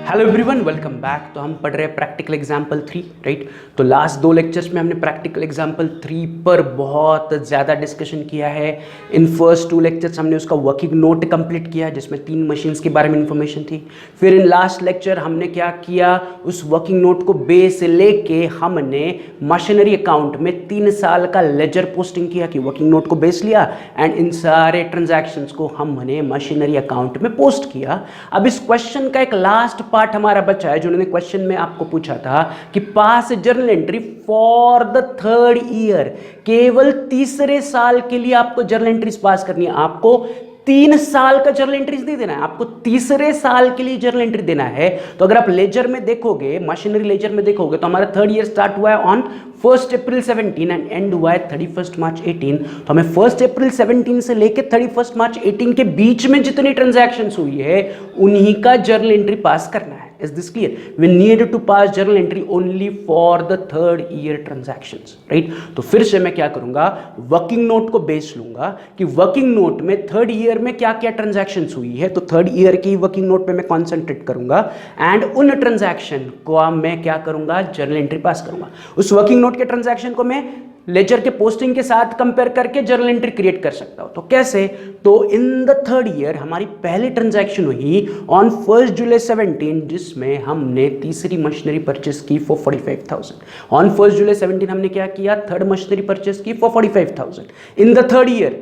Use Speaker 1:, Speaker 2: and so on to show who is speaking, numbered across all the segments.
Speaker 1: Hello everyone, welcome back. तो हम पढ़ रहे हैं प्रैक्टिकल एग्जाम्पल 3, राइट। तो लास्ट 2 लेक्चर्स में हमने प्रैक्टिकल एग्जाम्पल 3 पर बहुत ज़्यादा डिस्कशन किया है। इन फर्स्ट 2 लेक्चर्स हमने उसका वर्किंग नोट कंप्लीट किया जिसमें 3 मशीन्स के बारे में इंफॉर्मेशन थी। फिर इन लास्ट लेक्चर हमने क्या किया, उस वर्किंग नोट को बेस लेके हमने मशीनरी अकाउंट में 3 साल का लेजर पोस्टिंग किया कि वर्किंग नोट को बेस लिया एंड इन सारे ट्रांजैक्शंस को हमने मशीनरी अकाउंट में पोस्ट किया। अब इस क्वेश्चन का एक लास्ट पार्ट हमारा बचा है जो उन्होंने क्वेश्चन में आपको पूछा था कि पास journal entry for the 3rd year. केवल तीसरे साल के लिए आपको जर्नल एंट्रीज पास करनी है। आपको 3 साल का जर्नल एंट्रीज नहीं देना है, आपको तीसरे साल के लिए जर्नल एंट्री देना है। तो अगर आप लेजर में देखोगे, मशीनरी लेजर में देखोगे तो हमारा 3rd ईयर स्टार्ट हुआ है ऑन 1 अप्रैल 17 एंड एंड हुआ है 31 मार्च 18। तो हमें 1 अप्रैल 17 से लेके 31 मार्च 18 के बीच में जितनी ट्रांजैक्शंस हुई है उन्हीं का जर्नल एंट्री पास करना है। Is this clear? We need to pass journal entry only for the 3rd year transactions, right? तो फिर से मैं क्या करूंगा, वर्किंग नोट को बेस लूंगा कि वर्किंग नोट में 3rd ईयर में क्या क्या ट्रांजैक्शंस हुई है। तो 3rd ईयर की वर्किंग नोट पे मैं कॉन्सेंट्रेट करूंगा एंड उन ट्रांजैक्शन को मैं क्या करूंगा, जर्नल एंट्री पास करूंगा। उस वर्किंग नोट के ट्रांजैक्शन को मैं लेजर के पोस्टिंग के साथ कंपेयर करके जर्नल एंट्री क्रिएट कर सकता हूं। तो कैसे, तो इन द 3rd ईयर हमारी पहली ट्रांजैक्शन हुई ऑन 1 जुलाई 17 जिसमें हमने तीसरी मशीनरी परचेस की फॉर 45,000। ऑन 1 जुलाई 17 हमने क्या किया, 3rd मशीनरी परचेस की for 45,000 in the 3rd year.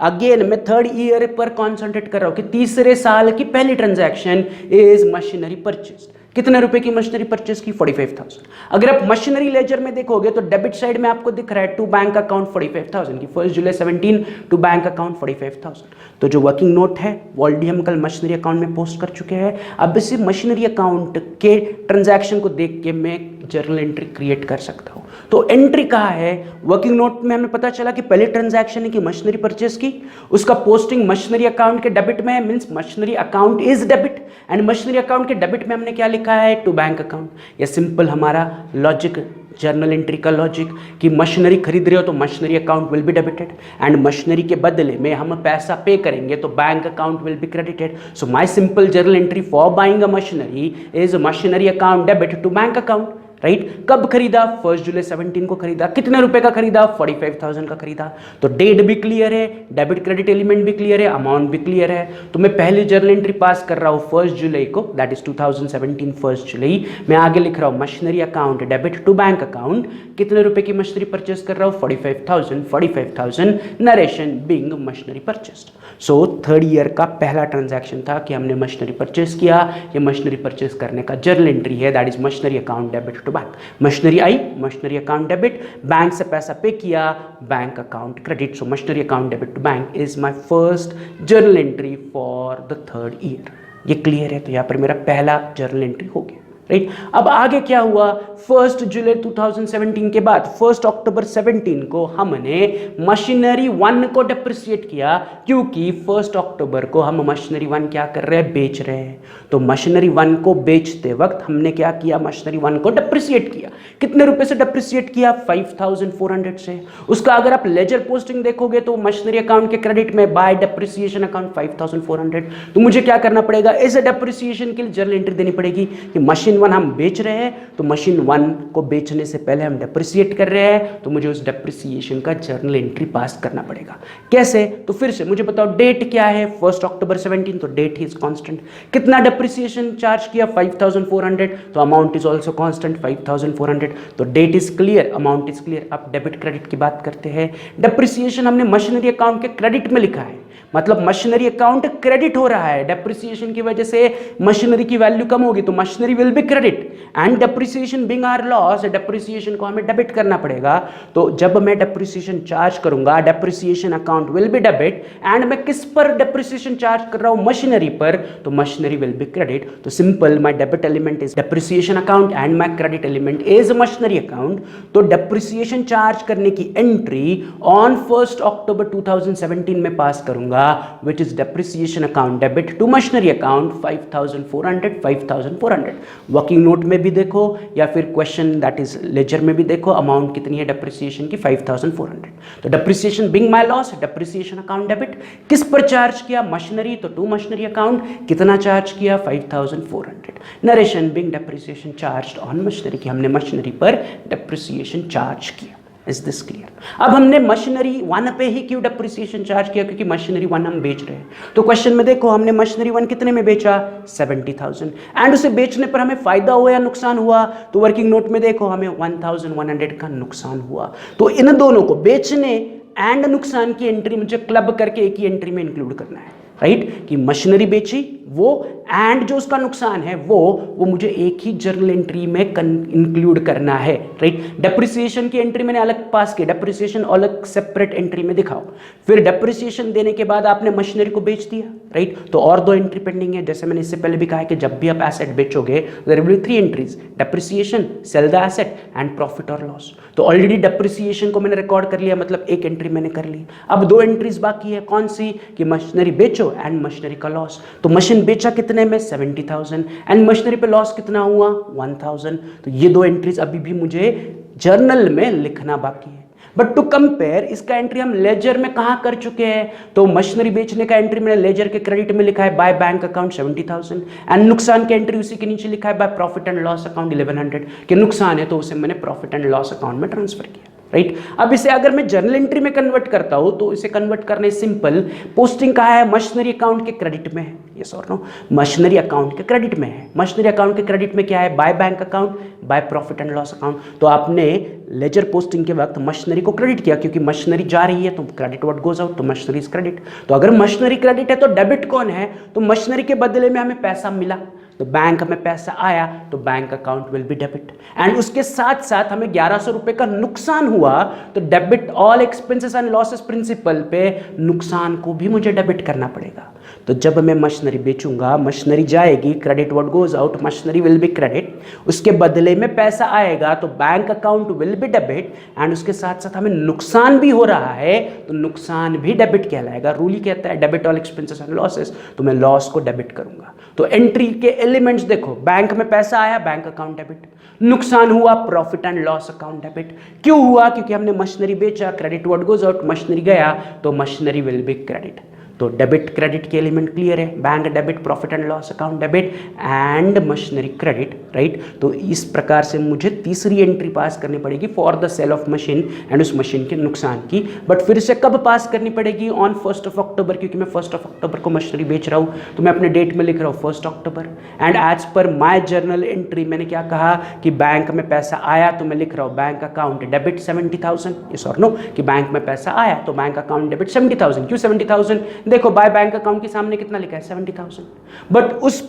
Speaker 1: Again मैं 3rd ईयर पर कॉन्सेंट्रेट कर रहा हूं कि तीसरे साल की पहली ट्रांजैक्शन इज मशीनरी परचेस। कितने रुपए की मशीनरी परचेस की, 45,000। अगर आप मशीनरी लेजर में देखोगे तो डेबिट साइड में आपको दिख रहा है टू बैंक अकाउंट 45,000 की 1 जुलाई 17 टू बैंक अकाउंट 45,000। तो जो वर्किंग नोट है वो ऑलरेडी हम कल मशीनरी अकाउंट में पोस्ट कर चुके हैं। अब इसी मशीनरी अकाउंट के ट्रांजैक्शन को देख के मैं जर्नल एंट्री क्रिएट कर सकता हूं। तो एंट्री कहाँ है, वर्किंग नोट में हमें पता चला कि पहली ट्रांजैक्शन है कि मशीनरी परचेस की, उसका पोस्टिंग मशीनरी अकाउंट के डेबिट में है, means machinery account is debit and machinery account के डेबिट में हमने क्या लिखा है, टू बैंक अकाउंट। ये सिंपल हमारा लॉजिक, जर्नल एंट्री का लॉजिक कि मशीनरी खरीद रहे हो तो machinery account will be debited and machinery के बदले में हम पैसा पे करेंगे तो bank account will be credited. So my simple journal entry for buying a machinery is machinery account debit to bank account, right. कब खरीदा, 1 जुलाई 17 को खरीदा। कितने रुपए का खरीदा, 45,000 का खरीदा। तो डेट भी क्लियर है, डेबिट क्रेडिट एलिमेंट भी क्लियर है, अमाउंट भी क्लियर है। तो मैं पहली जर्नल एंट्री पास कर रहा हूं 1 जुलाई को, दैट इज 2017 1 जुलाई। मैं आगे लिख रहा हूं machinery account debit to bank account. कितने रुपए की मशीनरी परचेस कर रहा हूं, 45,000 narration being machinery purchased. So 3rd year का पहला ट्रांजैक्शन था कि हमने मशीनरी परचेस किया। ये मशीनरी परचेस करने का जर्नल एंट्री है, that is machinery account debit to bank. Machinery आई, मशीनरी अकाउंट डेबिट, बैंक से पैसा पे किया, bank account credit. So machinery account debit to bank is my first journal entry for the 3rd year. ये clear है, तो यहां पर मेरा पहला जर्नल एंट्री हो गया, राइट। अब आगे क्या हुआ, 1 जुलाई 2017 के बाद 1 अक्टूबर 17 को हमने मशीनरी 1 को डिप्रिसिएट किया क्योंकि 1 अक्टूबर को हम मशीनरी 1 क्या कर रहे हैं, बेच रहे हैं। तो मशीनरी 1 को बेचते वक्त हमने क्या किया, मशीनरी 1 को डिप्रिसिएट किया। कितने रुपए से डिप्रिसिएट किया, 5,400 से। उसका अगर आप लेजर पोस्टिंग देखोगे तो मशीनरी अकाउंट के क्रेडिट में बाय डिप्रिसिएशन अकाउंट 5,400। तो मुझे क्या करना पड़ेगा, इस डिप्रिसिएशन के लिए जर्नल एंट्री देनी पड़ेगी कि मशीन 1 हम बेच रहे हैं तो मशीन 1 को बेचने से पहले हम डेप्रिसिएट कर रहे हैं, तो मुझे उस डेप्रिसिएशन का जर्नल एंट्री पास करना पड़ेगा। कैसे, तो फिर से मुझे बताओ डेट क्या है, 1 अक्टूबर 17, तो डेट इज कांस्टेंट। कितना डेप्रिसिएशन चार्ज किया, 5,400, तो अमाउंट इज आल्सो कांस्टेंट 5,400। तो date is clear, amount is clear. अब डेबिट क्रेडिट की बात करते हैं। डेप्रिसिएशन हमने मशीनरी अकाउंट के क्रेडिट में लिखा है, मतलब मशीनरी अकाउंट क्रेडिट हो रहा है। डेप्रिसिएशन की वजह से मशीनरी की वैल्यू कम होगी तो machinery will be credit and depreciation being our loss, depreciation को हमें डेबिट करना पड़ेगा। तो जब मैं डेप्रिसिएशन चार्ज करूंगा, depreciation account will be debit and मैं किस पर डेप्रिसिएशन चार्ज कर रहा हूं, मशीनरी पर, तो मशीनरी विल बी क्रेडिट। तो simple, my debit element is depreciation account and my credit element is machinery account. तो डेप्रिसिएशन चार्ज करने की एंट्री ऑन 1 अक्टूबर 2017 में पास करूंगा करूंगा which is depreciation account debit to machinery account 5400 working note में भी देखो या फिर क्वेश्चन दैट इज लेजर में भी देखो अमाउंट कितनी है डेप्रिसिएशन की 5400। तो depreciation being my loss, depreciation account debit किस पर चार्ज किया, मशीनरी, तो टू मशीनरी अकाउंट कितना चार्ज किया 5400। Narration being depreciation charge on machinery की हमने मशीनरी पर डेप्रिसिएशन चार्ज किया। Is this clear? अब हमने मशीनरी 1 पे ही क्यों डेप्रिसिएशन चार्ज किया, क्योंकि मशीनरी 1 हम बेच रहे हैं। तो क्वेश्चन में देखो हमने मशीनरी 1 कितने में बेचा 70,000 एंड उसे बेचने पर हमें फायदा हुआ या नुकसान हुआ, तो वर्किंग नोट में देखो हमें 1100 का नुकसान हुआ। तो इन दोनों को बेचने एंड नुकसान की एंट्री मुझे क्लब करके एक ही एंट्री में इंक्लूड करना है, राइट? कि मशीनरी बेची वो एंड जो उसका नुकसान है वो मुझे एक ही जर्नल एंट्री में इंक्लूड करना है, राइट? डेप्रिसिएशन की एंट्री मैंने अलग पास की, डेप्रिसिएशन अलग सेपरेट एंट्री में दिखाओ। फिर डेप्रिसिएशन देने के बाद आपने मशीनरी को बेच दिया, राइट? तो और 2 एंट्री पेंडिंग है। जैसे मैंने इससे पहले भी कहा है कि जब भी आप एसेट बेचोगे there will be 3 entries, depreciation, sale the asset and profit और लॉस। तो ऑलरेडी डेप्रिसिएशन को मैंने रिकॉर्ड कर लिया, मतलब एक एंट्री मैंने कर ली। अब 2 एंट्रीज बाकी है, कौन सी? कि मशीनरी बेचो एंड मशीनरी का लॉस। तो मशीन बेचा कितने में 70,000 एंड मशीनरी पे लॉस कितना हुआ 1000। तो ये 2 एंट्रीज अभी भी मुझे जर्नल में लिखना बाकी है। बट टू कंपेयर इसका एंट्री हम लेजर में कहां कर चुके हैं, तो मशीनरी बेचने का एंट्री मैंने लेजर के क्रेडिट में लिखा है बाय बैंक अकाउंट 70,000 एंड नुकसान की एंट्री उसी के नीचे लिखा है by profit and loss account 1100 के नुकसान है, तो उसे मैंने प्रॉफिट एंड लॉस अकाउंट में ट्रांसफर किया, राइट? अब इसे अगर मैं जर्नल एंट्री में कन्वर्ट करता हूं तो इसे कन्वर्ट करने सिंपल, पोस्टिंग कहाँ है? मशीनरी अकाउंट के क्रेडिट में है, यस और नो? मशीनरी अकाउंट के क्रेडिट में है। मशीनरी अकाउंट के क्रेडिट में क्या है? By bank account, by profit and loss account. तो आपने लेजर पोस्टिंग के वक्त मशीनरी को क्रेडिट किया, क्योंकि मशीनरी जा रही है तो क्रेडिट व्हाट गोज आउट, तो मशीनरी इज क्रेडिट। तो अगर मशीनरी क्रेडिट है तो डेबिट कौन है? तो मशीनरी के बदले में हमें पैसा मिला, तो बैंक में पैसा आया, तो bank account will be debit. And उसके साथ साथ हमें 1100 रुपए का नुकसान हुआ, तो debit all expenses and losses principal पे नुकसान को भी मुझे डेबिट करना पड़ेगा। तो जब मैं मशीनरी बेचूंगा, मशीनरी जाएगी, credit what goes out, machinery will be credit, उसके बदले में पैसा आएगा तो bank account will be debit and उसके साथ साथ हमें नुकसान भी हो रहा है तो नुकसान भी डेबिट कहलाएगा। रूल ही कहता है debit all expenses and losses, तो मैं लॉस को डेबिट करूंगा। तो एंट्री के एलिमेंट्स देखो, बैंक में पैसा आया, बैंक अकाउंट डेबिट, नुकसान हुआ, profit and loss account debit. क्यों हुआ? क्योंकि हमने मशीनरी बेचा, credit what goes out, machinery गया तो मशीनरी विल बी क्रेडिट। तो डेबिट क्रेडिट के एलिमेंट क्लियर है, bank debit, profit and loss account debit and machinery credit, right? तो इस प्रकार से मुझे तीसरी एंट्री पास करनी पड़ेगी for the sale of machine and उस मशीन के नुकसान की। बट फिर से कब पास करनी पड़ेगी? ऑन 1 अक्टूबर, क्योंकि मैं 1 अक्टूबर को मशीनरी बेच रहा हूँ, तो मैं अपने डेट में लिख रहा हूँ 1 अक्टूबर। And as per my journal entry मैंने क्या कहा कि बैंक में पैसा आया, तो मैं लिख रहा हूँ बैंक अकाउंट डेबिट 70,000, यस और नो? कि बैंक में पैसा आया तो बैंक अकाउंट डेबिट 70,000। क्यों 70,000? देखो बाय बैंक अकाउंट के सामने कितना लिखा है 70,000, बट उस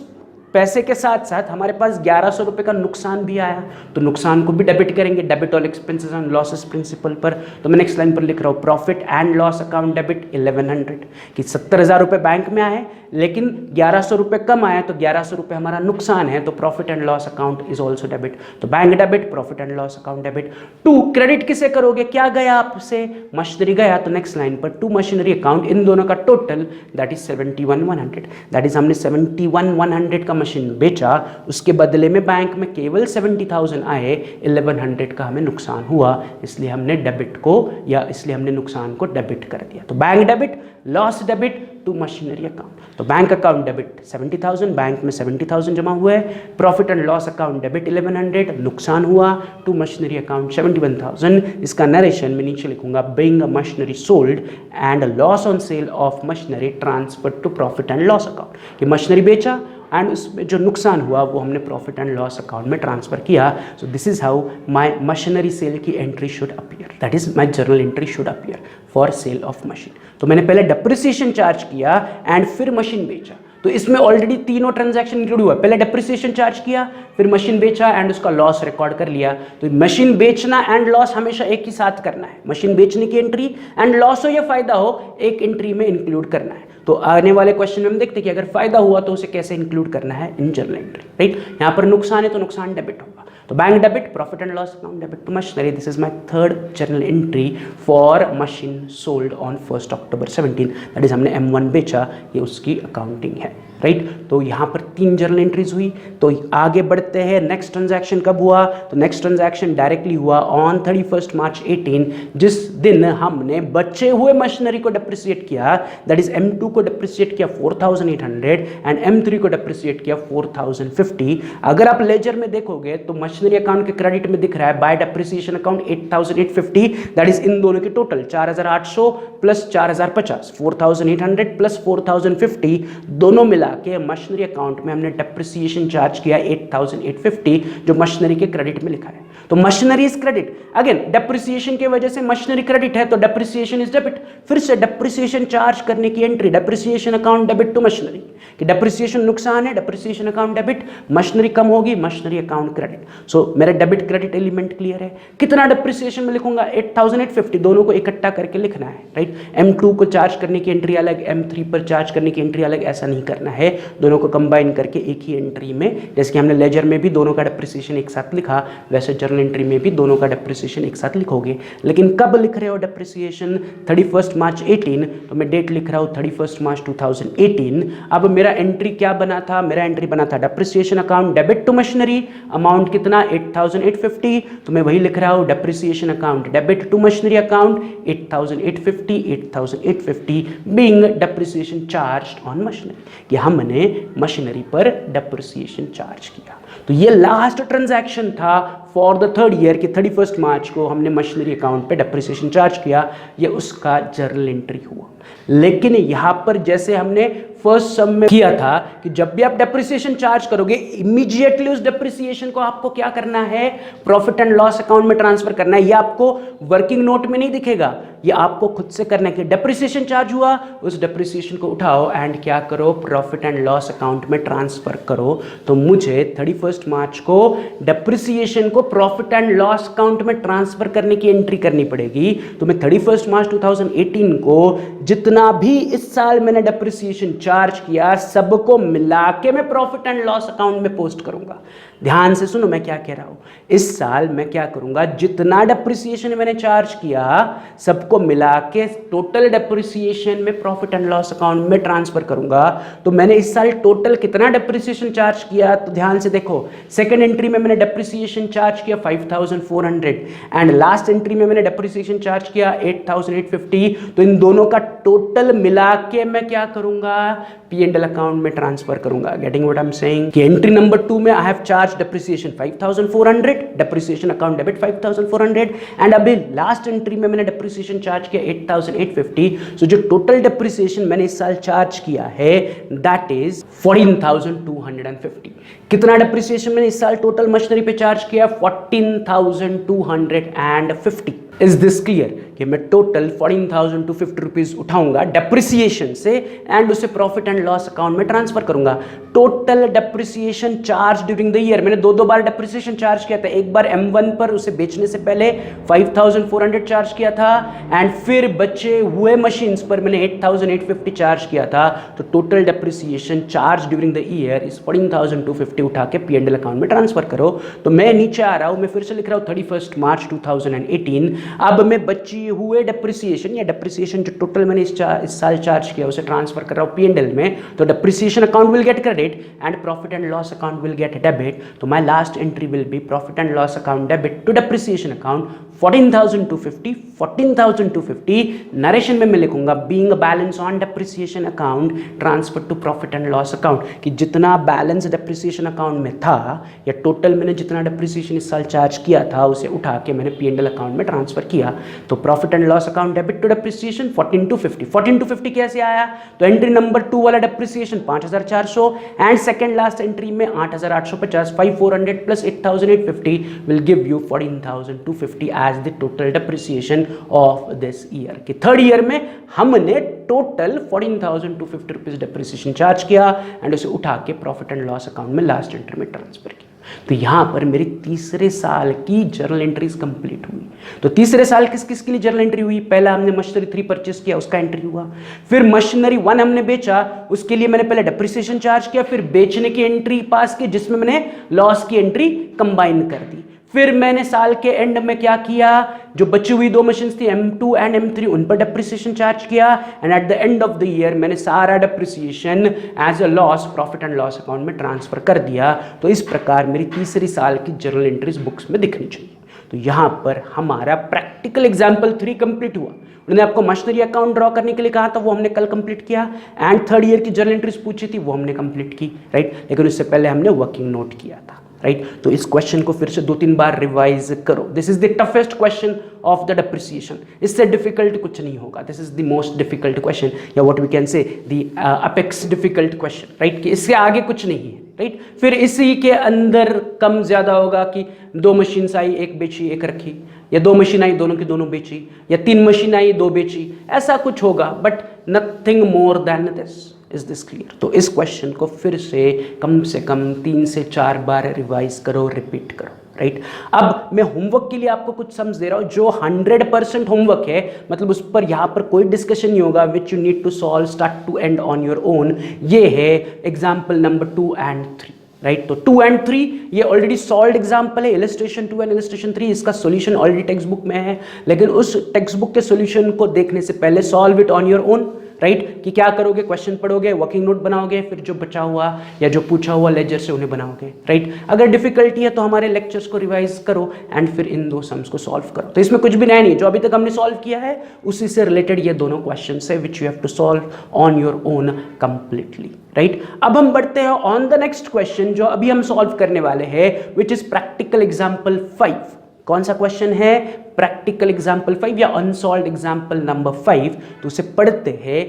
Speaker 1: पैसे के साथ साथ हमारे पास 1100 रुपए का नुकसान भी आया, तो नुकसान को भी डेबिट करेंगे, debit all expenses and losses principal पर। तो मैं नेक्स्ट लाइन पर लिख रहा हूँ profit and loss account debit 1100, कि 70,000 रुपए बैंक में आए लेकिन 1100 रुपए कम आया, तो 1100 रुपए हमारा नुकसान है, तो profit and loss account is also debit. तो bank debit, profit and loss account debit. 2 credit किसे करोगे? क्या गया आपसे? मशीनरी गया, तो नेक्स्ट लाइन पर 2 मशीनरी अकाउंट, इन दोनों का total that is 71,100। That is हमने 71,100 का मशीन बेचा, उसके बदले में बैंक में केवल 70,000 आए, 1100 का हमें नुकसान हुआ, इसलिए हमने डेबिट को या इसलिए हमने नुकसान को डेबिट कर दिया। तो bank debit, loss debit to machinery account. तो बैंक अकाउंट डेबिट 70,000, बैंक में 70,000 जमा हुए, profit and loss account debit 1100, नुकसान हुआ, टू मशीनरी अकाउंट 71,000। इसका नरेशन में नीचे लिखूंगा being machinery sold and loss on sale of machinery transfer to profit and loss account, कि मशीनरी बेचा एंड उसमें जो नुकसान हुआ वो हमने प्रॉफिट एंड लॉस अकाउंट में ट्रांसफर किया। So this is how my machinery sale की entry should appear, that is my journal entry should appear for sale of machine. तो मैंने पहले डेप्रिसिएशन चार्ज किया एंड फिर मशीन बेचा, तो इसमें ऑलरेडी तीनों ट्रांजैक्शन इंक्लूड हुआ। पहले डेप्रिसिएशन चार्ज किया, फिर मशीन बेचा एंड उसका लॉस रिकॉर्ड कर लिया। तो मशीन बेचना एंड लॉस हमेशा एक ही साथ करना है, मशीन बेचने की एंट्री एंड लॉस हो या फायदा हो एक एंट्री में इंक्लूड करना है। तो आने वाले क्वेश्चन में हम देखते हैं कि अगर फायदा हुआ तो उसे कैसे इंक्लूड करना है इन जर्नल एंट्री, राइट? यहाँ पर नुकसान है तो नुकसान डेबिट होगा, तो bank debit, profit and loss account debit to machinery, this is my third journal entry for machine sold on 1 October 17, that is हमने M1 बेचा, ये उसकी अकाउंटिंग है, राइट। तो यहाँ पर 3 जर्नल एंट्रीज हुई। तो आगे बढ़ते हैं, नेक्स्ट ट्रांजैक्शन कब हुआ, तो नेक्स्ट ट्रांजैक्शन डायरेक्टली हुआ ऑन 31 मार्च 18, जिस दिन हमने बचे हुए मशीनरी को डिप्रिसिएट किया, दैट इज M2 को डिप्रिसिएट किया 4800 एंड M3 को डिप्रिसिएट किया 4050। अगर आप लेजर में देखोगे तो मशीनरी अकाउंट के क्रेडिट में दिख रहा है by depreciation account 8850, that is इन दोनों के टोटल 4800 प्लस 4050, 4800 प्लस 4050, दोनों मिला के मशीनरी अकाउंट में हमने डेप्रिसिएशन चार्ज किया 8850, जो मशीनरी के क्रेडिट में लिखा है। तो machinery is credit, again depreciation की वजह से मशीनरी क्रेडिट है, तो डेप्रिसिएशन इज डेबिट। फिर से डेप्रिसिएशन चार्ज करने की entry, depreciation account debit to machinery, कि डेप्रिसिएशन नुकसान है, डेप्रिसिएशन अकाउंट डेबिट, मशीनरी कम होगी, मशीनरी अकाउंट क्रेडिट। सो मेरा डेबिट क्रेडिट एलिमेंट क्लियर है। कितना डेप्रिसिएशन में लिखूंगा, 8850, दोनों को इकट्ठा करके लिखना है, राइट। M2 को चार्ज करने की एंट्री अलग, M3 पर चार्ज करने की एंट्री अलग, ऐसा नहीं करना है, दोनों को कंबाइन करके एक ही एंट्री में, जैसे कि हमने लेजर में भी दोनों का डेप्रिसिएशन एक साथ लिखा, वैसे जर्नल एंट्री में भी दोनों का डेप्रिसिएशन एक साथ लिखोगे। लेकिन कब लिख रहे हो डेप्रिसिएशन, 31 मार्च 18, तो मैं डेट लिख रहा हूँ 31 मार्च 2018। अब मेरा एंट्री क्या बना था, मेरा एंट्री बना था depreciation account debit to machinery, amount कितना 8850, तो मैं वही लिख रहा हूँ depreciation account debit to machinery account 8850 being depreciation charged on machinery, कि हमने मशीनरी पर डेप्रिसिएशन चार्ज किया। तो ये लास्ट ट्रांजैक्शन था फॉर द थर्ड ईयर कि 31 मार्च को हमने मशीनरी अकाउंट पे डेप्रिसिएशन चार्ज किया, ये उसका जर्नल एंट्री हुआ। लेकिन यहां पर जैसे हमने फर्स्ट सम में किया था कि जब भी आप डेप्रिसिएशन चार्ज करोगे, इमीडिएटली उस डेप्रिसिएशन को आपको क्या करना है, प्रॉफिट एंड लॉस अकाउंट में ट्रांसफर करना है। ये आपको वर्किंग नोट में नहीं दिखेगा, ये आपको खुद से करना है कि डेप्रिसिएशन चार्ज हुआ, उस डेप्रिसिएशन को उठाओ एंड क्या करो, प्रॉफिट एंड लॉस अकाउंट में ट्रांसफर करो। तो मुझे 31 मार्च को डेप्रिसिएशन को प्रॉफिट एंड लॉस अकाउंट में ट्रांसफर करने की एंट्री करनी पड़ेगी। तो मैं 31 मार्च 2018 को जितना भी इस साल मैंने डेप्रिसिएशन चार्ज किया, सबको मिला के मैं प्रॉफिट एंड लॉस अकाउंट में पोस्ट करूंगा। ध्यान से सुनो मैं क्या कह रहा हूं, इस साल मैं क्या करूंगा, जितना डेप्रिसिएशन मैंने चार्ज किया सबको मिला के टोटल डेप्रिसिएशन में प्रॉफिट एंड लॉस अकाउंट में ट्रांसफर करूंगा। तो मैंने इस साल टोटल कितना डेप्रिसिएशन चार्ज किया, तो ध्यान से देखो, सेकंड एंट्री में मैंने डेप्रिसिएशन चार्ज किया 5400 एंड लास्ट एंट्री में मैंने डेप्रिसिएशन चार्ज किया 8850। तो इन दोनों का टोटल मिला के मैं क्या करूंगा, P&L अकाउंट में ट्रांसफर करूंगा। Getting what I am saying, कि एंट्री नंबर 2 में I have charge depreciation 5400, depreciation account debit 5400 and अभी लास्ट एंट्री में मैंने डेप्रिसिएशन चार्ज किया 8850। सो जो टोटल डेप्रिसिएशन मैंने इस साल चार्ज किया है दैट इज 14250। कितना डेप्रिसिएशन मैंने इस साल टोटल मशीनरी पे चार्ज किया, 14250। इज दिस क्लियर कि मैं टोटल 14,250 रुपीज उठाऊंगा डेप्रिसिएशन से एंड उसे प्रॉफिट एंड लॉस अकाउंट में ट्रांसफर करूंगा। Total depreciation charge during the year, मैंने दो बार डेप्रिसिएशन चार्ज किया था, एक बार M1 पर उसे बेचने से पहले 5,400 चार्ज किया था एंड फिर बचे हुए मशीन्स पर मैंने 8,850 चार्ज किया था। तो total depreciation charge during the year is 14,250 उठा के P&L अकाउंट में ट्रांसफर करो। तो मैं नीचे आ रहा हूं, मैं फिर से लिख रहा हूं 31 मार्च 2018। अब मैं बची हुए डेप्रिसिएशन या डेप्रिसिएशन जो टोटल मैंने इस साल चार्ज किया उसे ट्रांसफर कर रहा हूं P&L में। तो depreciation account will get credit and profit and loss account will get debit. तो my last entry will be profit and loss account debit to depreciation account 14,250। Narration में मैं लिखूंगा being balance on depreciation account transfer to profit and loss account, कि जितना balance depreciation account में था या total मैंने जितना डेप्रिसिएशन इस साल चार्ज किया था उसे उठा के मैंने P&L अकाउंट में ट्रांसफर किया। तो profit and loss account debit to depreciation 14,250 कैसे आया, तो एंट्री नंबर 2 वाला depreciation 5,400 and second last entry में 8,850, 5,400 plus 8,850 will give you 14,250 as the total depreciation of this year. कि थर्ड ईयर में हमने टोटल 14,250 रुपीज डेप्रिसिएशन चार्ज किया and उसे उठा के प्रॉफिट एंड लॉस अकाउंट में लास्ट एंट्री में ट्रांसफर किया। तो यहाँ पर मेरी तीसरे साल की जर्नल एंट्रीज कंप्लीट हुई। तो तीसरे साल किस किस के लिए जर्नल एंट्री हुई? पहला हमने मशीनरी 3 परचेस किया, उसका एंट्री हुआ। फिर मशीनरी 1 हमने बेचा, उसके लिए मैंने पहले डेप्रिसिएशन चार्ज किया, फिर बेचने की एंट्री पास की जिसमें मैंने लॉस की एंट्री कंबाइन कर दी। फिर मैंने साल के एंड में क्या किया, जो बची हुई 2 मशीन्स थी M2 एंड M3 उन पर डेप्रिसिएशन चार्ज किया, and at the end of the year मैंने सारा depreciation as a loss profit and loss account में ट्रांसफर कर दिया। तो इस प्रकार मेरी तीसरी साल की जर्नल एंट्रीज बुक्स में दिखनी चाहिए। तो यहाँ पर हमारा प्रैक्टिकल एग्जाम्पल 3 कंप्लीट हुआ। उन्होंने आपको मशीनरी अकाउंट ड्रॉ करने के लिए कहा था, वो हमने कल कंप्लीट किया, एंड थर्ड ईयर की जर्नल एंट्रीज पूछी थी, वो हमने कंप्लीट की, राइट। लेकिन उससे पहले हमने वर्किंग नोट किया था, राइट। तो इस क्वेश्चन को फिर से 2-3 बार रिवाइज करो। This is the toughest question of the depreciation. इससे डिफिकल्ट कुछ नहीं होगा। This is the most difficult question, या what we can say the apex difficult question, right, कि इससे आगे कुछ नहीं है, राइट। फिर इसी के अंदर कम ज्यादा होगा कि 2 मशीन आई, 1 बेची 1 रखी, या 2 मशीन आई दोनों की दोनों बेची, या 3 मशीन आई 2 बेची, ऐसा कुछ होगा, but nothing more than this. Is this clear? तो इस क्वेश्चन को फिर से कम 3 से 4 बार रिवाइज करो, रिपीट करो, राइट। अब मैं होमवर्क के लिए आपको कुछ समझ दे रहा हूं जो 100% होमवर्क है, मतलब उस पर यहां पर कोई डिस्कशन नहीं होगा, which you need to solve start to end on your own. ये है एग्जाम्पल नंबर 2 and 3, राइट। तो 2 and 3 ये ऑलरेडी सॉल्व्ड एग्जांपल है। इलस्ट्रेशन 2 एंड इलस्ट्रेशन 3 इसका सॉल्यूशन ऑलरेडी टेक्स्ट बुक में है, लेकिन उस टेक्स्ट बुक के सॉल्यूशन को देखने से पहले solve it on your own, right. कि क्या करोगे, क्वेश्चन पढ़ोगे, वर्किंग नोट बनाओगे, फिर जो बचा हुआ या जो पूछा हुआ लेजर से उन्हें बनाओगे, राइट। अगर डिफिकल्टी है तो हमारे लेक्चर्स को रिवाइज करो एंड फिर इन 2 सम्स को सॉल्व करो। तो इसमें कुछ भी नया नहीं, जो अभी तक हमने सॉल्व किया है उसी से रिलेटेड ये दोनों क्वेश्चन है, which you have to solve on your own completely, right. अब हम बढ़ते हैं ऑन द नेक्स्ट क्वेश्चन जो अभी हम सॉल्व करने वाले हैं, विच इज प्रैक्टिकल एग्जाम्पल 5। कौन सा क्वेश्चन है? प्रैक्टिकल एग्जाम्पल 5 या अनसॉल्व्ड एग्जाम्पल नंबर 5। तो उसे पढ़ते हैं,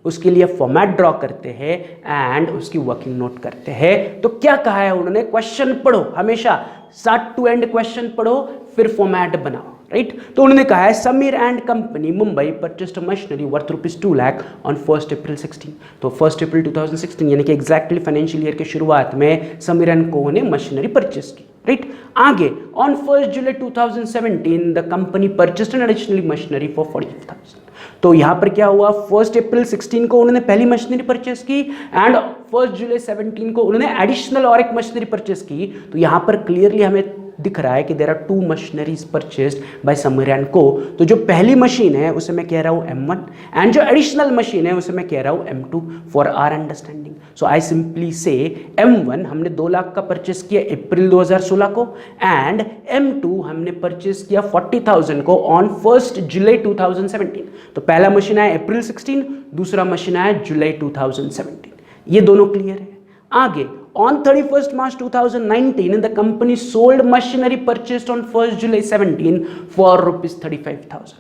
Speaker 1: उसके लिए फॉर्मेट ड्रॉ करते हैं एंड उसकी वर्किंग नोट करते हैं। तो क्या कहा है उन्होंने? क्वेश्चन पढ़ो, हमेशा स्टार्ट टू एंड क्वेश्चन पढ़ो, फिर फॉर्मेट बनाओ, राइट। तो उन्होंने कहा है Sameer and company Mumbai purchased machinery worth ₹2 lakh on 1 अप्रैल 16। तो 1 अप्रैल 2016 यानी कि एग्जैक्टली फाइनेंशियल ईयर के शुरुआत में समीर एंड को ने मशीनरी परचेस की, राइट। आगे on 1 July 2017 the company purchased an additional machinery for 45,000। तो यहां पर क्या हुआ, 1 अप्रैल 16 को उन्होंने पहली मशीनरी परचेस की एंड 1 जुलाई 17 को उन्होंने एडिशनल और एक मशीनरी परचेस की। तो यहां पर क्लियरली हमें दिख रहा है कि there are 2 machineries purchased by Sameer and co. तो जो पहली मशीन है उसे मैं कह रहा हूं M1 एंड जो एडिशनल मशीन है उसे मैं कह रहा हूं M2 for our understanding. So I simply say M1 हमने 2 लाख का परचेस किया अप्रैल 2016 को एंड M2 हमने परचेस किया 40,000 को ऑन 1 जुलाई 2017। तो पहला मशीन आया अप्रैल 16, दूसरा मशीन आया जुलाई 2017। ये दोनों क्लियर है। आगे on 31st March 2019 the company sold machinery purchased on 1st July 17 for ₹35,000।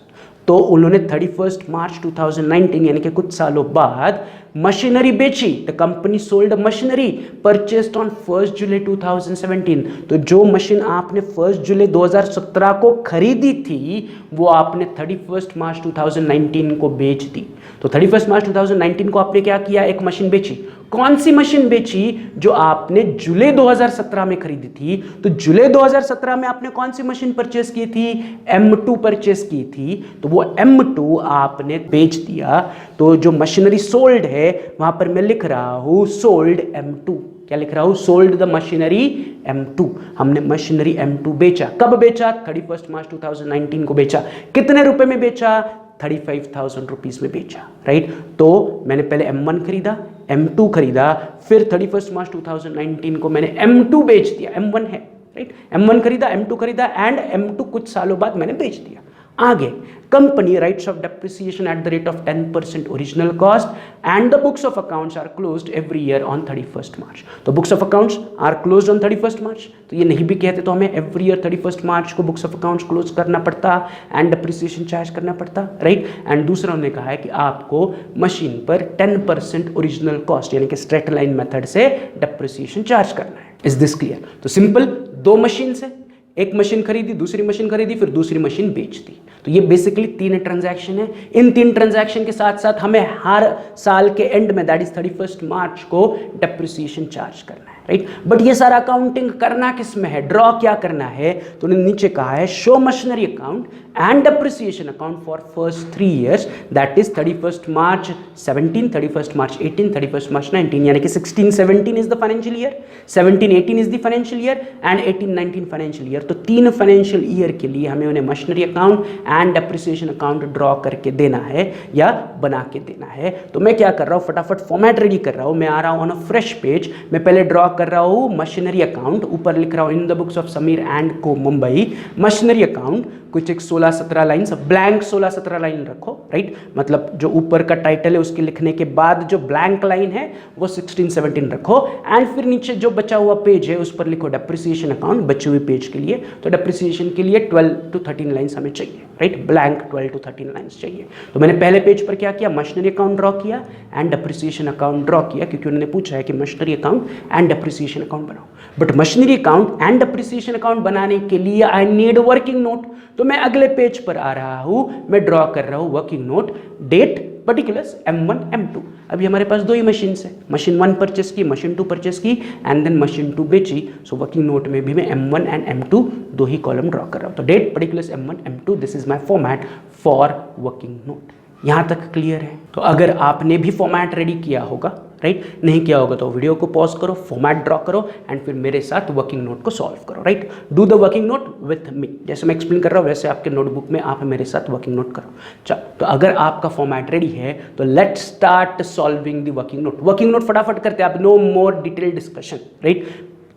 Speaker 1: तो उन्होंने 31 मार्च 2019 यानी कि कुछ सालों बाद मशीनरी बेची। The company sold machinery purchased on 1 जुलाई 2017। तो जो मशीन आपने 1 जुलाई 2017 को खरीदी थी वो आपने 31 मार्च 2019 को बेच दी। तो 31 मार्च 2019 को आपने क्या किया, एक मशीन बेची। कौन सी मशीन बेची? जो आपने जुलाई 2017 में खरीदी थी। तो जुलाई 2017 में आपने कौन सी मशीन परचेस की थी? M2 परचेस की थी। तो वो M2 आपने बेच दिया। तो जो मशीनरी सोल्ड है वहां पर मैं लिख रहा हूं सोल्ड M2। क्या लिख रहा हूं? Sold the machinery M2। हमने मशीनरी M2 बेचा। कब बेचा? 31 मार्च 2019 को बेचा। कितने रुपए में बेचा? 35,000 रुपीज में बेचा, राइट। तो मैंने पहले M1 खरीदा, M2 खरीदा, फिर 31 मार्च 2019 को मैंने M2 बेच दिया। M1 है, राइट। M1 खरीदा, M2 खरीदा एंड M2 कुछ सालों बाद मैंने बेच दिया। आगे company writes off depreciation at the rate of 10% original cost and the books of accounts are closed every year on 31 March. तो books of accounts are closed on 31 March. तो ये नहीं भी कहते तो हमें एवरी ईयर 31 मार्च को books of accounts close करना पड़ता एंड डेप्रिसिएशन चार्ज करना पड़ता, राइट। एंड दूसरा उन्होंने कहा है कि आपको मशीन पर 10% ओरिजिनल कॉस्ट यानी कि स्ट्रेट लाइन मेथड से डेप्रिसिएशन चार्ज करना है। Is this clear? तो सिंपल, 2 मशीन से, एक मशीन खरीदी, दूसरी मशीन खरीदी, फिर दूसरी मशीन बेच दी। तो ये बेसिकली 3 ट्रांजैक्शन है। इन 3 ट्रांजैक्शन के साथ साथ हमें हर साल के एंड में दैट इज 31 मार्च को डेप्रिसिएशन चार्ज करना है। राइट। बट ये सारा अकाउंटिंग करना किस में है, ड्रॉ क्या करना है, तो नीचे कहा है show machinery account and depreciation account for first 3 years, that is 31st March 17, 31st March 18, 31st March 19, यानी कि 16-17 is the financial year, 17-18 is the financial year and 18-19 financial year. तो 3 फाइनेंशियल ईयर के लिए हमें उन्हें machinery account and depreciation account draw करके देना है या बना के देना है। तो मैं क्या कर रहा हूँ, फटाफट फॉर्मेट रेडी कर रहा हूँ, मैं आ रहा हूँ ऑन अ फ्रेश पेज, मैं पहले ड्रॉ कर रहा हूँ मशीनरी अकाउंट, ऊपर लिख रहा हूँ in the books of Sameer and को मुंबई मशीनरी अकाउंट, कुछ एक 16-17 लाइन, ब्लैंक 16-17 लाइन रखो, राइट। मतलब जो ऊपर का टाइटल है उसके लिखने के बाद जो ब्लैंक लाइन है वो 16-17 रखो एंड फिर नीचे जो बचा हुआ पेज है उस पर लिखो डेप्रिसिएशन अकाउंट बचे हुए पेज के लिए। तो डेप्रिसिएशन के लिए 12-13 लाइन्स हमें चाहिए, राइट, ब्लैंक 12-13 लाइन्स चाहिए। तो मैंने पहले पेज पर क्या किया, मशीनरी अकाउंट ड्रॉ किया एंड डेप्रिसिएशन अकाउंट ड्रॉ किया, क्योंकि उन्होंने पूछा है कि machinery account and depreciation account बनाओ। But machinery account and depreciation account बनाने के लिए आई नीड वर्किंग नोट। तो मैं अगले पेज पर आ रहा हूं, मैं ड्रॉ कर रहा हूं working note, date, particulars M1 M2। अभी हमारे पास 2 ही मशीन है, मशीन 1 परचेस की, मशीन 2 परचेस की एंड देन मशीन 2 बेची। सो वर्किंग नोट में भी मैं M1 and M2 2 he column draw कर रहा हूं। तो date, particulars, M1 M2, this is my format for working note. यहां तक क्लियर है? तो अगर आपने भी फॉर्मेट रेडी किया होगा, राइट, नहीं किया होगा तो वीडियो को पॉज करो, फॉर्मेट ड्रॉ करो एंड फिर मेरे साथ वर्किंग नोट को सॉल्व करो, right. Do the working note with me, जैसे मैं एक्सप्लेन कर रहा हूँ वैसे आपके नोटबुक में आप मेरे साथ वर्किंग नोट करो। चलो, तो अगर आपका फॉर्मेट रेडी है तो let's start solving the working note. Working note फटाफट करते हैं, आप no more detail discussion, right.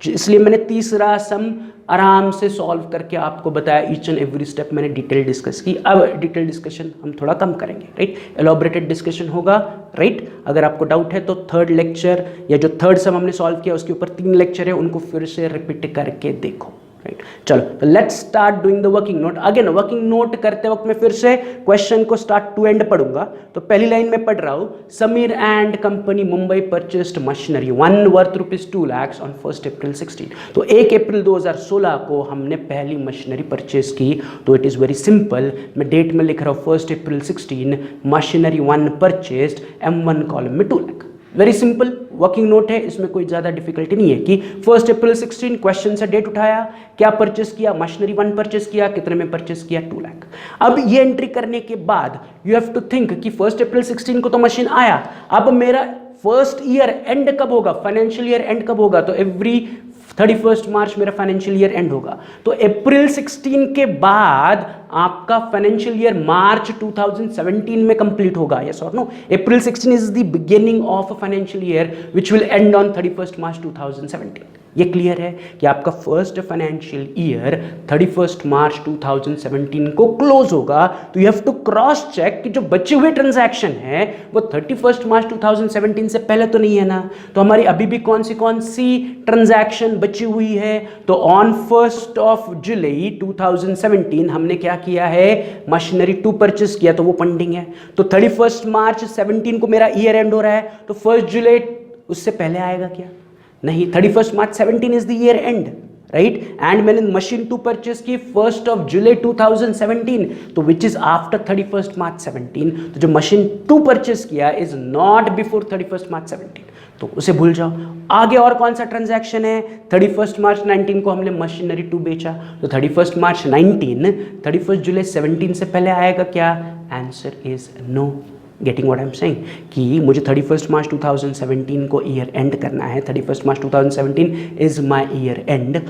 Speaker 1: इसलिए मैंने तीसरा सम आराम से सॉल्व करके आपको बताया, ईच एंड एवरी स्टेप मैंने डिटेल डिस्कस की। अब डिटेल डिस्कशन हम थोड़ा कम करेंगे, राइट, एलॉबरेटेड डिस्कशन होगा, राइट। अगर आपको डाउट है तो थर्ड लेक्चर या जो थर्ड सम हमने सॉल्व किया उसके ऊपर 3 लेक्चर है, उनको फिर से रिपीट करके देखो, राइट। चलो, तो let's start doing the working note. Again working note करते वक्त मैं फिर से क्वेश्चन को स्टार्ट टू एंड पढ़ूंगा। तो पहली लाइन में पढ़ रहा हूं, Sameer and company Mumbai purchased machinery 1 worth ₹2 lakhs on 1 April 16। तो 1 अप्रैल 2016 को हमने पहली मशीनरी परचेस की। तो इट इज वेरी सिंपल, मैं डेट में लिख रहा हूं 1 April 16, machinery 1 purchased, M1 column में 2 lakh. Very simple working note है, इसमें कोई ज़्यादा डिफिकल्टी नहीं है कि 1 April 16 क्वेश्चन से डेट उठाया, क्या परचेस किया, मशीनरी 1 परचेस किया, कितने में परचेस किया, 2 लाख। अब ये एंट्री करने के बाद यू हैव टू थिंक कि 1 April 16 को तो मशीन आया, अब मेरा फर्स्ट ईयर एंड कब होगा, फाइनेंशियल ईयर एंड कब होगा, तो एवरी 31 मार्च मेरा फाइनेंशियल ईयर एंड होगा। तो अप्रैल 16 के बाद आपका फाइनेंशियल ईयर मार्च 2017 में कंप्लीट होगा, यस और no. April 16 is the beginning of a financial year which will end on 31 March 2017। ये क्लियर है कि आपका फर्स्ट फाइनेंशियल ईयर 31 मार्च 2017 को क्लोज होगा। तो you have to cross check कि जो बचे हुए ट्रांजैक्शन है वो 31 मार्च 2017 से पहले तो नहीं है ना। तो हमारी अभी भी कौन सी ट्रांजैक्शन बची हुई है, तो ऑन 1 जुलाई 2017 हमने क्या किया है, मशीनरी 2 परचेस किया, तो वो पेंडिंग है। तो 31 मार्च 17 को मेरा ईयर एंड हो रहा है, तो 1 जुलाई उससे पहले आएगा क्या, नहीं। 31 मार्च 17 is the year and, right. And मैंने मशीन 2 परचेस की 1 जुलाई 2017, तो विच इज आफ्टर 31 मार्च 17। तो जो मशीन 2 परचेस किया इज नॉट बिफोर 31 मार्च 17, तो उसे भूल जाओ। आगे और कौन सा ट्रांजैक्शन है, 31 मार्च 19 को हमने मशीनरी 2 बेचा, तो 31 मार्च 19 31 जुलाई 17 से पहले आएगा क्या, answer is no. Getting what I am saying कि मुझे 31 मार्च 2017 को ईयर एंड करना है। 31 March 2017 is my year end,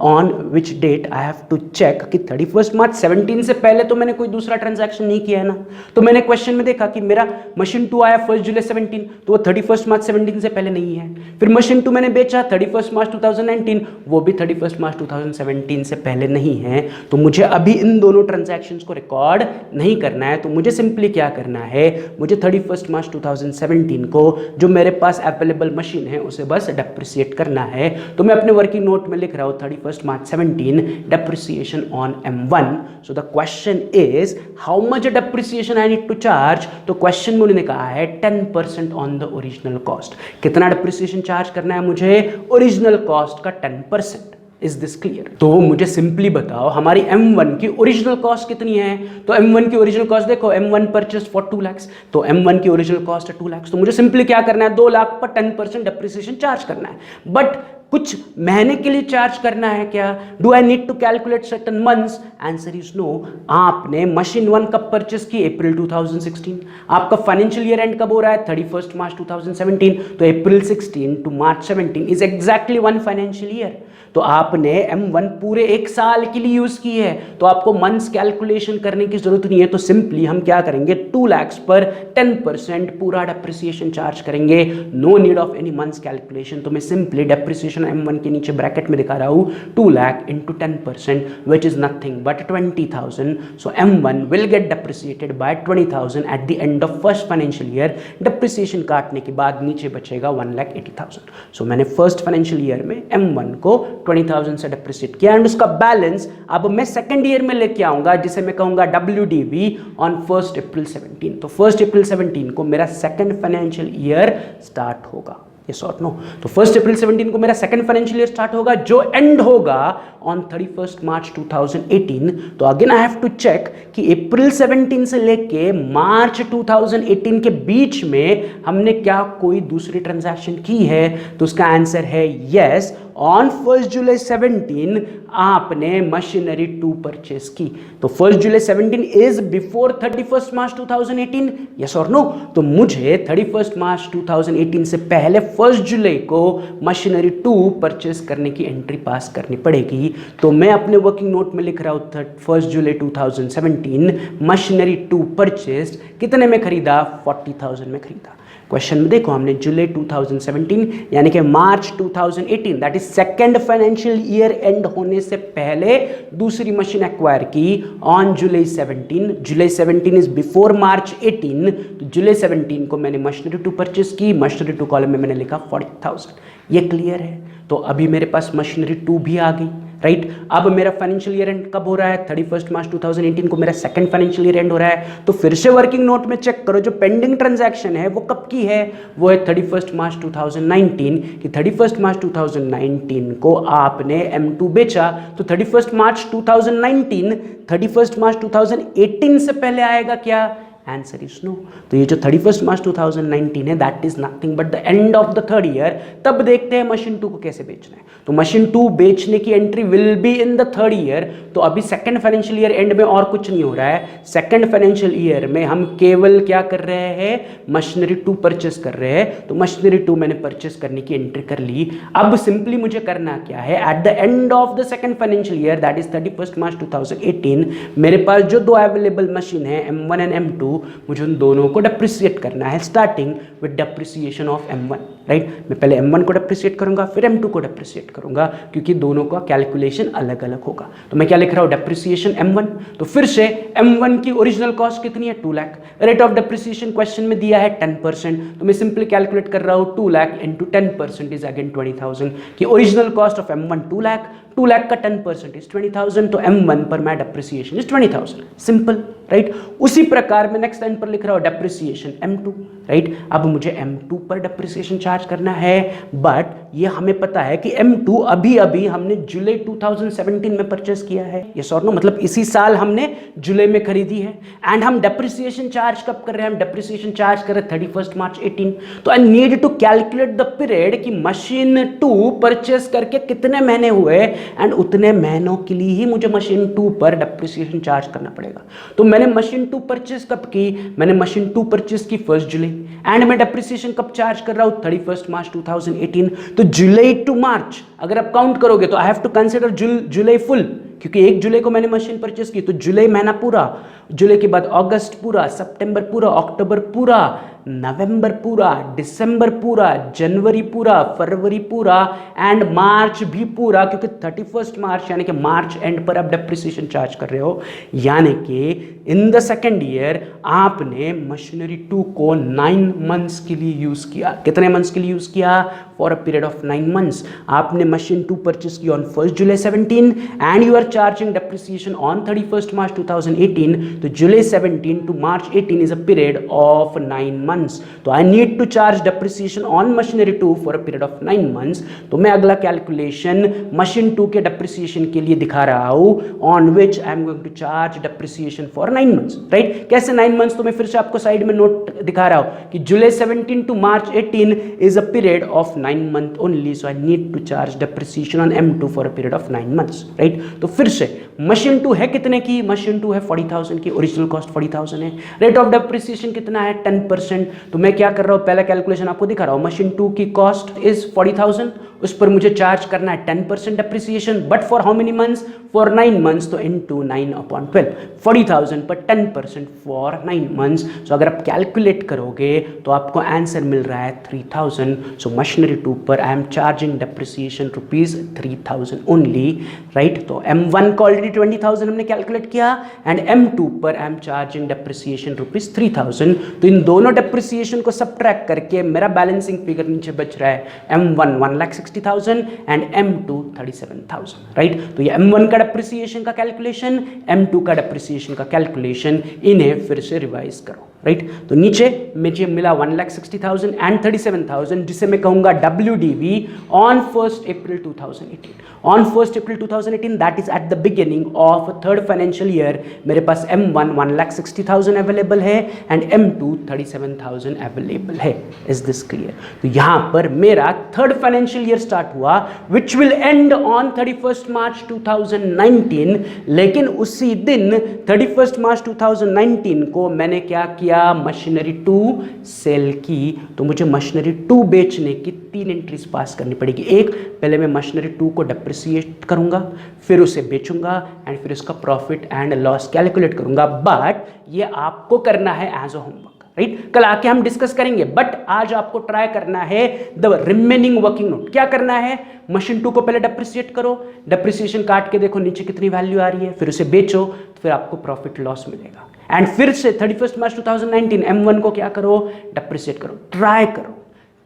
Speaker 1: on which date I have to check कि 31 मार्च 17 से पहले तो मैंने कोई दूसरा ट्रांजैक्शन नहीं किया है ना। तो मैंने क्वेश्चन में देखा कि मेरा मशीन 2 आया 1 जुलाई 17, तो वो 31 मार्च 17 से पहले नहीं है। फिर मशीन 2 मैंने बेचा 31 मार्च 2019, वो भी 31 मार्च 2017 से पहले नहीं है। तो मुझे अभी इन दोनों ट्रांजैक्शंस को रिकॉर्ड नहीं करना है। तो मुझे सिंपली क्या करना है, मुझे 31 मार्च 2017 को जो मेरे पास अवेलेबल मशीन है उसे बस डेप्रिसिएट करना है। तो मैं अपने वर्किंग नोट में लिख रहा हूँ 31 March 17 depreciation on M1. So the question is how much depreciation I need to charge? तो क्वेश्चन में उन्होंने कहा है 10% on the original cost। कितना depreciation चार्ज करना है मुझे, ओरिजिनल कॉस्ट का 10%। Is this clear? तो मुझे सिंपली बताओ हमारी M1 की ओरिजिनल कॉस्ट कितनी है। तो M1 की ओरिजिनल कॉस्ट देखो, M1 परचेस फॉर 2 lakhs, तो M1 की ओरिजिनल कॉस्ट है 2 lakhs। तो मुझे सिंपली क्या करना है, 2 लाख पर 10% डेप्रिसिएशन चार्ज करना है। बट कुछ महीने के लिए चार्ज करना है क्या? Do I need to calculate certain months? Answer is no. आपने मशीन 1 कब परचेस की? अप्रैल 2016। आपका फाइनेंशियल ईयर एंड कब हो रहा है? 31 मार्च 2017। तो April 16 to March 17 is exactly 1 financial year. तो आपने M1 पूरे 1 साल के लिए यूज की है, तो आपको मंथ्स कैलकुलेशन करने की जरूरत नहीं है। तो सिंपली हम क्या करेंगे, 2 लाख पर 10% पूरा डेप्रिसिएशन चार्ज करेंगे। No need of any months calculation. तो मैं सिंपली डेप्रिसिएशन M1 के नीचे ब्रैकेट में दिखा रहा हूं 2 lakh into 10%, which is nothing but 20,000। So M1 will get depreciated by 20,000 at the end of first financial year. Depreciation काटने के बाद नीचे बचेगा 1,80,000। सो मैंने फर्स्ट फाइनेंशियल ईयर में M1 को 20,000 से डेप्रिसिएट किया एंड उसका बैलेंस अब मैं सेकंड ईयर में लेके आऊंगा, जिसे मैं कहूंगा WDV ऑन 1 अप्रैल 17। तो 1 अप्रैल 17 को मेरा सेकंड फाइनेंशियल ईयर स्टार्ट होगा। यस और नो? तो 1 अप्रैल 17 को मेरा सेकंड फाइनेंशियल ईयर स्टार्ट होगा, जो एंड होगा ऑन 31 मार्च 2018। तो again I have to check कि अप्रैल 17 से लेके मार्च 2018 के बीच में हमने क्या कोई दूसरी ट्रांजैक्शन की है? तो उसका आंसर है यस। ऑन 1 जुलाई 17 आपने मशीनरी 2 परचेस की। तो 1 July 17 is before 31 March 2018। Yes और नो? तो मुझे 31 मार्च 2018 से पहले 1 जुलाई को मशीनरी 2 परचेस करने की एंट्री पास करनी पड़ेगी। तो मैं अपने वर्किंग नोट में लिख रहा हूं 1 जुलाई 2017 मशीनरी 2 परचेस्ड। कितने में खरीदा? 40,000 में खरीदा। क्वेश्चन में देखो, हमने जुलाई 2017 यानी कि मार्च 2018 that is second financial year end होने से पहले दूसरी मशीन एक्वायर की on July 17। July 17 is before March 18। तो जुलाई 17 को मैंने मशीनरी 2 परचेस की। मशीनरी 2 कॉलम में मैंने लिखा 40,000। ये क्लियर है? तो अभी मेरे पास मशीनरी 2 भी आ गई, राइट? अब मेरा फाइनेंशियल ईयर एंड कब हो रहा है? 31 मार्च 2018 को मेरा सेकंड फाइनेंशियल ईयर एंड हो रहा है। तो फिर से वर्किंग नोट में चेक करो, जो पेंडिंग ट्रांजैक्शन है वो कब की है? वो है 31 मार्च 2019 कि 31 मार्च 2019 को आपने M2 बेचा। तो 31 मार्च 2019 31 मार्च 2018 से पहले आएगा क्या? Answer is no. तो ये जो 31 मार्च 2019 है that is nothing but the end of the third year. तब देखते हैं मशीन 2 को कैसे बेचना है। तो मशीन 2 बेचने की entry will be in the third year. तो अभी सेकंड फाइनेंशियल ईयर एंड में और कुछ नहीं हो रहा है। सेकंड फाइनेंशियल ईयर में हम केवल क्या कर रहे हैं? मशीनरी 2 परचेस कर रहे हैं। तो मशीनरी 2 मैंने परचेस करने की एंट्री कर ली। अब सिंपली मुझे करना क्या है? Eight the end of the second financial year that is 31 March 2018 मेरे पास जो 2 अवेलेबल मशीन है M1 एंड M2, मुझे उन दोनों को डेप्रिसिएट करना है, starting with depreciation of M1, right? मैं पहले M1 को डेप्रिसिएट करूंगा, फिर M2 को डेप्रिसिएट करूंगा, क्योंकि दोनों का कैलकुलेशन अलग अलग होगा। तो मैं क्या लिख रहा हूं? Depreciation M1। तो फिर से M1 की ओरिजिनल कॉस्ट कितनी है? 2 lakh. Rate of depreciation question में दिया है 10%। तो मैं सिंपली कैलकुलेट कर रहा हूं 2 लाख इंटू 10% इज अगेन 20,000 की original cost of M1 2 lakh. 2 lakh का 10% इज 20,000। तो M1 पर मैं डेप्रिसिएशन इज 20,000। Simple, right? उसी प्रकार मैं नेक्स्ट लाइन पर लिख रहा हूं डेप्रिसिएशन M2, राइट? अब मुझे M2 पर डेप्रिसिएशन चार्ज करना है, बट ये हमें पता है कि M2 अभी अभी हमने जुलाई 2017 में परचेस किया है। यस और नो? मतलब इसी साल हमने जुलाई में खरीदी है। एंड हम डेप्रिसिएशन चार्ज कब कर रहे हैं? हम डेप्रिसिएशन चार्ज कर रहे हैं 31 मार्च 18। तो I need to calculate the period कि मशीन 2 परचेस करके कितने महीने हुए, एंड उतने महीनों के लिए ही मुझे मशीन 2 पर डेप्रिसिएशन चार्ज करना पड़ेगा। तो मैंने मशीन 2 परचेस कब की? मैंने मशीन 2 परचेस की 1 जुलाई, एंड मैं डेप्रिसिएशन कब चार्ज कर रहा हूं? 31 मार्च 2018। तो जुलाई टू मार्च अगर आप काउंट करोगे तो I have to consider July full, क्योंकि 1 जुलाई को मैंने मशीन परचेस की। तो जुलाई महीना पूरा, जुलाई के बाद अगस्त पूरा, सितंबर पूरा, अक्टूबर पूरा, नवंबर पूरा, दिसंबर पूरा, जनवरी पूरा, फरवरी पूरा एंड मार्च भी पूरा, क्योंकि 31 मार्च यानी कि मार्च एंड पर आप डेप्रिसिएशन चार्ज कर रहे हो। यानी कि इन द सेकेंड ईयर आपने मशीनरी 2 को 9 मंथ्स के लिए यूज किया। कितने मंथ्स के लिए यूज किया? For a period of 9 months. आपने मशीन 2 परचेस की on 1 July 17 and you are charging depreciation on 31 March 2018। तो जुलाई 17 to March 18 is a period of 9 months, तो I need to charge depreciation on machinery 2 for a period of 9 months. तो मैं अगला calculation machine 2 के depreciation के लिए दिखा रहा हूं, on which I am going to charge depreciation for 9 months, right. कैसे 9 मंथ्स, तो मैं फिर से आपको साइड में नोट दिखा रहा हूं कि July 17 to March 18 is a period of 9 month only, so I need to charge depreciation on M2 for a period of 9 months, right. तो फिर से मशीन 2 है कितने की, मशीन 2 है 40,000 की, ओरिजिनल कॉस्ट 40,000 है, रेट ऑफ डेप्रिसिएशन कितना है 10%। तो मैं क्या कर रहा हूं, पहला कैलकुलेशन आपको दिखा रहा हूं, मशीन 2 की कॉस्ट इज 40,000, उस पर मुझे चार्ज करना है 10% depreciation, but for how many months, for 9 months, तो इनटू 9/12, 40,000 पर 10% फॉर 9 मंथ्स। सो अगर आप कैलकुलेट करोगे तो आपको आंसर मिल रहा है 3,000। सो मशीनरी 2 पर I am charging depreciation rupees 3,000 only, right. तो M1 को ऑलरेडी 20,000 हमने कैलकुलेट किया, एंड M2 पर I am charging depreciation rupees 3,000। तो इन दोनों डेप्रिसिएशन को सबट्रैक्ट करके मेरा बैलेंसिंग फिगर नीचे बच रहा है M1 1,60,000 एंड M2 37,000, राइट। तो ये M1 का डेप्रिसिएशन का कैलकुलेशन, M2 का डेप्रिसिएशन का कैलकुलेशन, इन्हें फिर से रिवाइज करो, राइट। तो नीचे मुझे मिला 1,60,000 एंड 37,000, जिसे मैं कहूंगा WDV on 1 April 2018। On 1 April 2018 that is at the beginning of third financial year, मेरे पास M1 1,60,000 अवेलेबल है एंड M2 37,000 अवेलेबल है। Is this clear? तो यहां पर मेरा थर्ड फाइनेंशियल ईयर स्टार्ट हुआ विच विल एंड ऑन 31 मार्च 2019, लेकिन उसी दिन 31 मार्च 2019 को मैंने क्या किया, मशीनरी 2 सेल की। तो मुझे मशीनरी 2 बेचने की 3 एंट्रीज पास करनी पड़ेगी। एक, पहले मैं मशीनरी 2 को डेप्रिसिएट करूंगा, फिर उसे बेचूंगा एंड फिर उसका प्रॉफिट एंड लॉस कैलकुलेट करूंगा, बट ये आपको करना है एज अ होमवर्क, राइट। कल आके हम डिस्कस करेंगे, बट आज आपको ट्राई करना है द रिमेनिंग वर्किंग नोट। क्या करना है, मशीन 2 को पहले डेप्रिसिएट करो, डेप्रिसिएशन काट के देखो नीचे कितनी वैल्यू आ रही है, फिर उसे बेचो, फिर आपको प्रॉफिट लॉस मिलेगा। एंड फिर से 31 मार्च 2019 M1 को क्या करो, डेप्रिसिएट करो,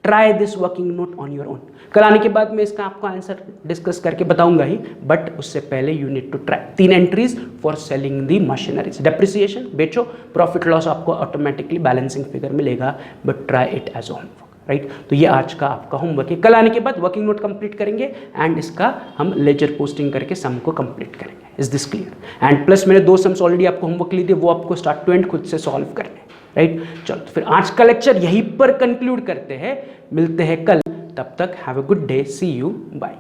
Speaker 1: try this working note on your own. कल आने के बाद मैं इसका आपको आंसर डिस्कस करके बताऊंगा ही, बट उससे पहले you need to try 3 entries for selling the machineries. Depreciation बेचो, प्रॉफिट लॉस आपको ऑटोमेटिकली बैलेंसिंग फिगर मिलेगा, but try it as homework, right. तो ये आज का आपका होमवर्क है। कल आने के बाद वर्किंग नोट कंप्लीट करेंगे एंड इसका हम लेजर पोस्टिंग करके सम को कंप्लीट करेंगे। Is this clear? And plus मैंने 2 सम्स ऑलरेडी आपको होमवर्क लिए थे, वो आपको स्टार्ट टू एंड खुद से सॉल्व करने, राइट। चलो तो फिर आज का लेक्चर यहीं पर कंक्लूड करते हैं, मिलते हैं कल, तब तक have a good day, see you, bye.